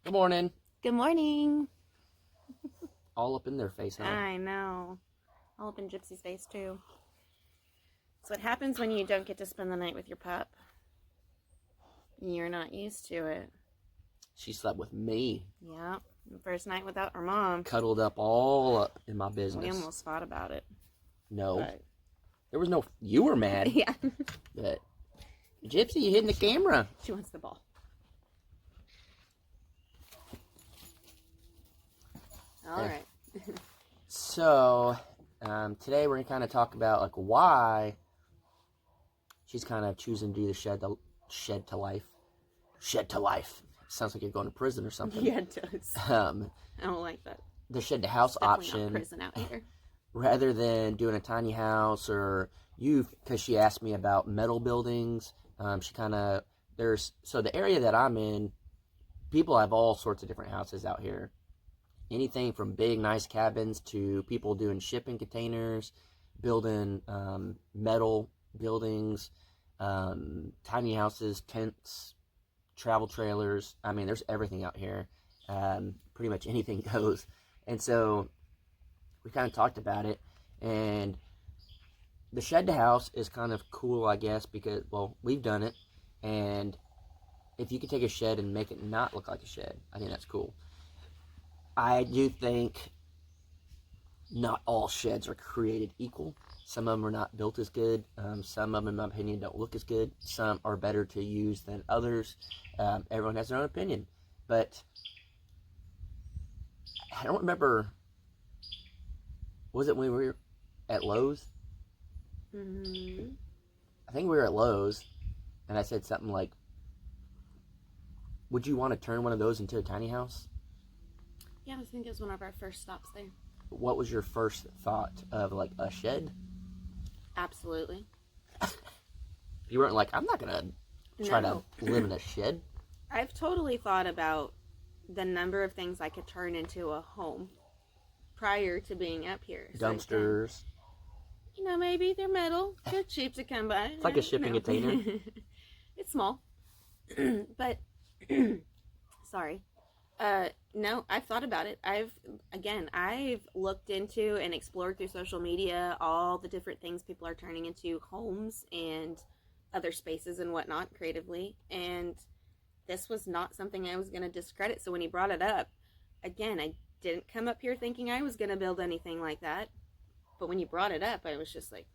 Good morning. Good morning. All up in their face, huh? I know. All up in Gypsy's face, too. That's what happens when you don't get to spend the night with your pup. You're not used to it. She slept with me. Yeah. First night without her mom. Cuddled up all up in my business. We almost fought about it. No. But... There was no... You were mad. Yeah. But... Gypsy, you hitting the camera. She wants the ball. All right. So, today we're going to kind of talk about, like, why she's kind of choosing to do the shed to life. Shed to life. Sounds like you're going to prison or something. Yeah, it does. I don't like that. The shed to house option. Not prison out here. Rather than doing a tiny house or because she asked me about metal buildings. She kind of, so the area that I'm in, people have all sorts of different houses out here. Anything from big, nice cabins to people doing shipping containers, building metal buildings, tiny houses, tents, travel trailers. I mean, there's everything out here. Pretty much anything goes. And so we kind of talked about it. And the shed to house is kind of cool, I guess, because, well, we've done it. And if you could take a shed and make it not look like a shed, I think that's cool. I do think not all sheds are created equal. Some of them are not built as good. Some of them, in my opinion, don't look as good. Some are better to use than others. Everyone has their own opinion. But I don't remember, was it when we were at Lowe's? Mm-hmm. I think we were at Lowe's, and I said something like, would you want to turn one of those into a tiny house? Yeah, I think it was one of our first stops there. What was your first thought of, like, a shed? Absolutely. You weren't like, I'm not going to try to live in a shed? I've totally thought about the number of things I could turn into a home prior to being up here. Dumpsters. So maybe they're metal. They're cheap to come by. It's like a shipping container. It's small. But, sorry. No, I've thought about it. I've looked into and explored through social media all the different things people are turning into homes and other spaces and whatnot creatively. And this was not something I was going to discredit. So when he brought it up, again, I didn't come up here thinking I was going to build anything like that. But when you brought it up, I was just like,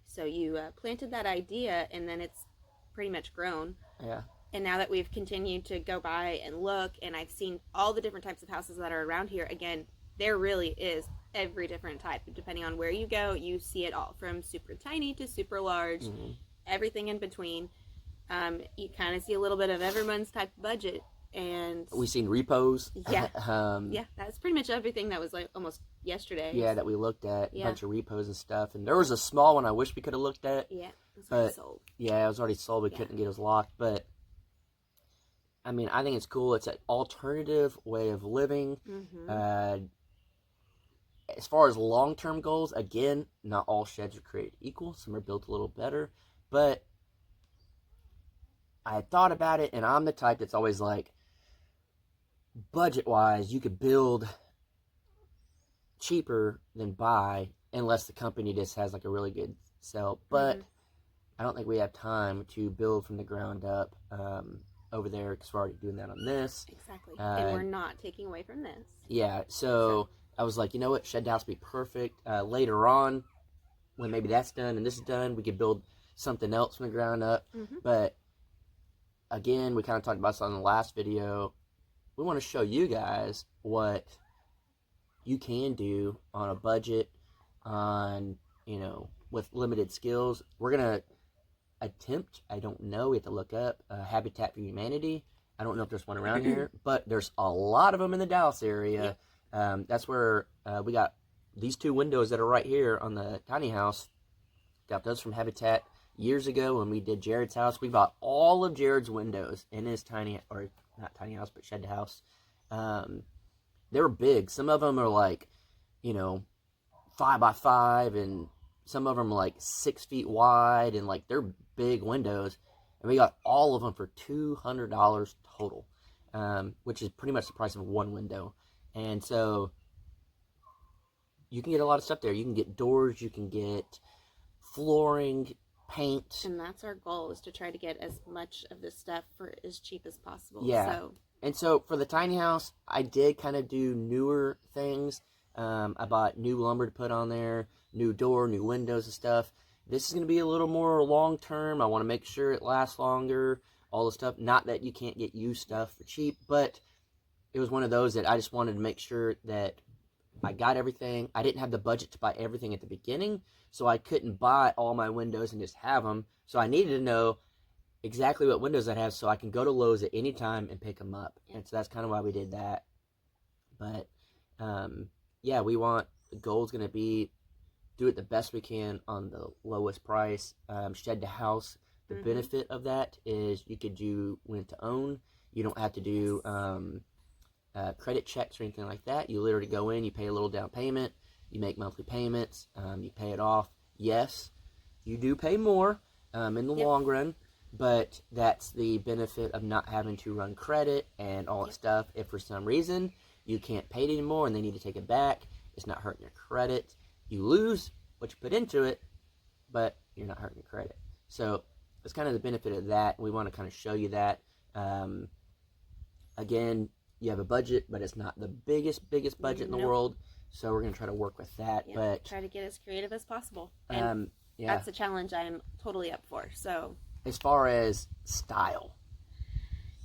So you planted that idea, and then it's pretty much grown. Yeah. And now that we've continued to go by and look, and I've seen all the different types of houses that are around here, again, there really is every different type. Depending on where you go, you see it all, from super tiny to super large, everything in between. You kind of see a little bit of everyone's type of budget. And we've seen repos. Yeah. Yeah, that's pretty much everything that was like almost yesterday. Yeah, that we looked at. A bunch of repos and stuff. And there was a small one I wish we could have looked at. Yeah, it was already sold. Yeah, it was already sold. We couldn't get it locked. But, I mean, I think it's cool. It's an alternative way of living. Mm-hmm. As far as long-term goals, again, not all sheds are created equal. Some are built a little better. But I had thought about it, and I'm the type that's always like, budget-wise, you could build cheaper than buy, unless the company just has like a really good sell. But I don't think we have time to build from the ground up over there, because we're already doing that on this. Exactly. And we're not taking away from this. Yeah, so I was like, you know what, shed house would be perfect. Later on, when maybe that's done and this is done, we could build something else from the ground up. But again, we kind of talked about this on the last video. We want to show you guys what you can do on a budget, with limited skills. We're going to attempt, I don't know, we have to look up, Habitat for Humanity. I don't know if there's one around here, but there's a lot of them in the Dallas area. That's where we got these two windows that are right here on the tiny house. Got those from Habitat years ago when we did Jared's house. We bought all of Jared's windows in his not tiny house, but shed house. They were big. Some of them are like, 5 by 5, and some of them are like 6 feet wide, and like they're big windows. And we got all of them for $200 total. which is pretty much the price of one window. And so you can get a lot of stuff there. You can get doors, you can get flooring, paint. And that's our goal, is to try to get as much of this stuff for as cheap as possible. Yeah. So. And so for the tiny house, I did kind of do newer things. I bought new lumber to put on there, new door, new windows and stuff. This is going to be a little more long term. I want to make sure it lasts longer, all the stuff. Not that you can't get used stuff for cheap, but it was one of those that I just wanted to make sure that I got everything. I didn't have the budget to buy everything at the beginning, so I couldn't buy all my windows and just have them. So I needed to know exactly what windows I have so I can go to Lowe's at any time and pick them up. Yeah. And so that's kind of why we did that. But, yeah, the goal is going to be do it the best we can on the lowest price. Shed to house. The benefit of that is you could do rent to own. You don't have to do credit checks or anything like that. You literally go in, you pay a little down payment, you make monthly payments, you pay it off. Yes, you do pay more in the long run, but that's the benefit of not having to run credit and all that stuff. If for some reason you can't pay it anymore and they need to take it back, it's not hurting your credit. You lose what you put into it, but you're not hurting your credit. So that's kind of the benefit of that. We want to kind of show you that. Again, you have a budget, but it's not the biggest budget in the world. So we're going to try to work with that. Yeah, but try to get as creative as possible. And that's a challenge I'm totally up for. So as far as style,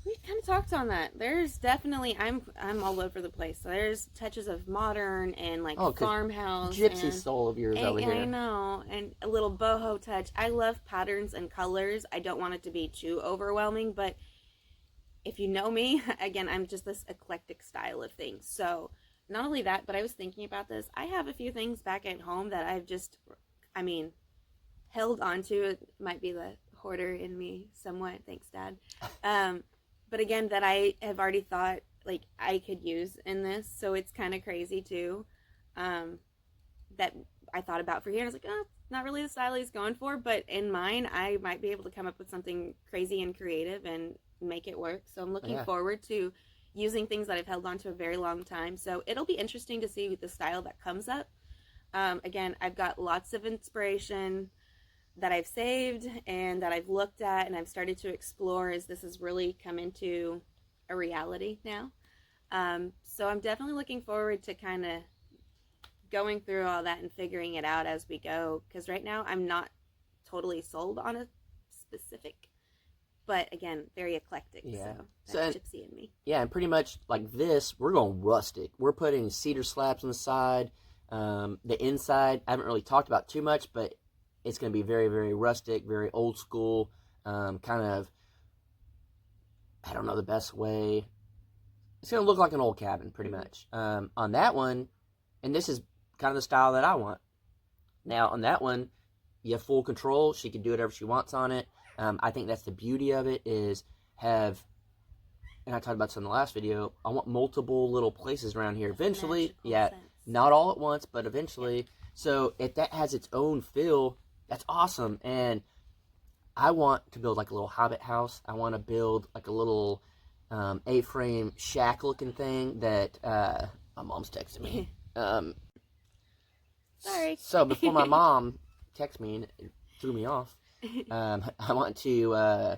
we kind of talked on that. There's definitely, I'm all over the place. So there's touches of modern and like farmhouse, gypsy soul of yours over here. I know, and a little boho touch. I love patterns and colors. I don't want it to be too overwhelming, but if you know me, again, I'm just this eclectic style of things. So not only that, but I was thinking about this. I have a few things back at home that I've just, held onto. It might be the hoarder in me somewhat. Thanks, Dad. But again, that I have already thought like I could use in this. So it's kind of crazy too. That I thought about for here. I was like, oh, not really the style he's going for, but in mine, I might be able to come up with something crazy and creative and make it work. So I'm looking forward to using things that I've held on to a very long time. So it'll be interesting to see the style that comes up. Again, I've got lots of inspiration that I've saved and that I've looked at and I've started to explore as this has really come into a reality now. So I'm definitely looking forward to kind of going through all that and figuring it out as we go, because right now I'm not totally sold on a specific, but again, very eclectic. Yeah. So that's gypsy in me. Yeah, and pretty much like this, we're going rustic. We're putting cedar slabs on the side. The inside, I haven't really talked about too much, but it's going to be very, very rustic, very old school, kind of, I don't know the best way. It's going to look like an old cabin, pretty much. On that one, and this is kind of the style that I want. Now, on that one, you have full control. She can do whatever she wants on it. I think that's the beauty of it, is and I talked about this in the last video, I want multiple little places around here. Eventually, not all at once, but eventually. So if that has its own feel, that's awesome. And I want to build like a little hobbit house. I want to build like a little A-frame shack looking thing that my mom's texting me. Sorry. So before my mom texted me and it threw me off, I want to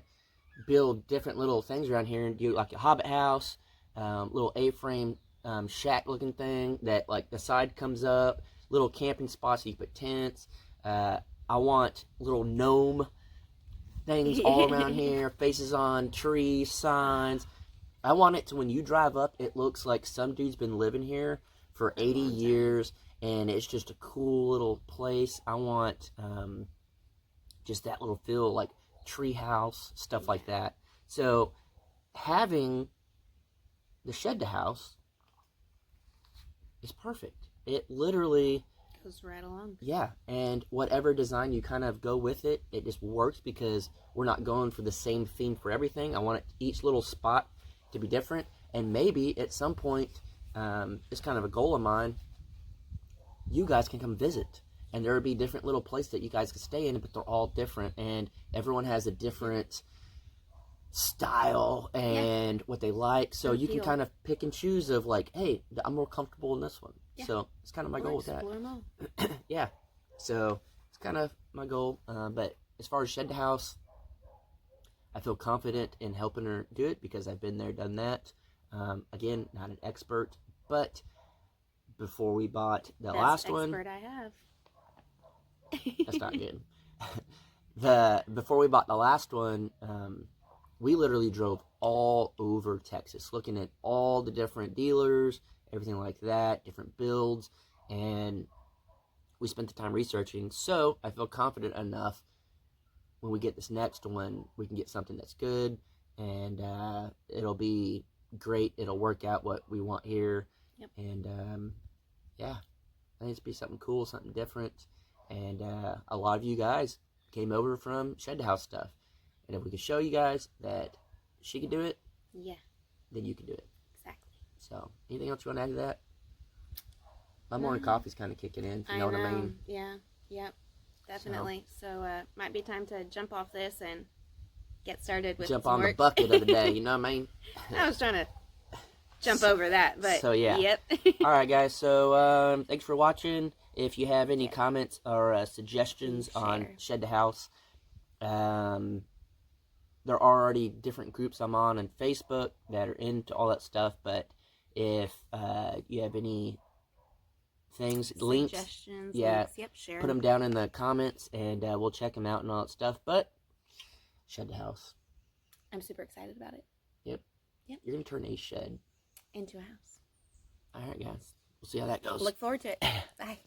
build different little things around here and do like a hobbit house, little A-frame shack looking thing that like the side comes up, little camping spots so you put tents. I want little gnome things all around here, faces on trees, signs. I want it to, when you drive up, it looks like some dude's been living here for 80 years, and it's just a cool little place. I want just that little feel, like tree house, stuff like that. So having the shed to house is perfect. It literally goes right along. Yeah, and whatever design you kind of go with it, it just works because we're not going for the same theme for everything. I want each little spot to be different, and maybe at some point, it's kind of a goal of mine, you guys can come visit, and there will be different little places that you guys can stay in, but they're all different, and everyone has a different style and and what they like. So you can Feel. kind of pick and choose of like, hey, I'm more comfortable in this one. Yeah. So it's kind of my goal with that. Explore 'em all. Yeah. So it's kind of my goal. But as far as shed the house, I feel confident in helping her do it because I've been there, done that. Again, not an expert, but before we bought the last one, Expert I have. that's not good. Before we bought the last one, we literally drove all over Texas, looking at all the different dealers, everything like that, different builds, and we spent the time researching. So I feel confident enough when we get this next one, we can get something that's good, and it'll be great. It'll work out what we want here. Yep. And yeah, I think it's be something cool, something different. And a lot of you guys came over from Shed the House stuff. And if we could show you guys that she could do it, Yeah. then you can do it. Exactly. So, anything else you want to add to that? My morning coffee's kind of kicking in, if you know what I mean. Yeah. Yep. Definitely. So might be time to jump off this and get started with Jump some on work. the bucket of the day, you know what I mean? I was trying to jump over that, but So, yeah. Yep. All right, guys. So, thanks for watching. If you have any comments or suggestions on Shed the House, there are already different groups I'm on Facebook that are into all that stuff. But if you have any things, links, Suggestions, yeah, links. Yep, share put them down in the comments, and we'll check them out and all that stuff. But Shed the House. I'm super excited about it. Yep. You're gonna turn a shed into a house. All right, guys. We'll see how that goes. Look forward to it. Bye.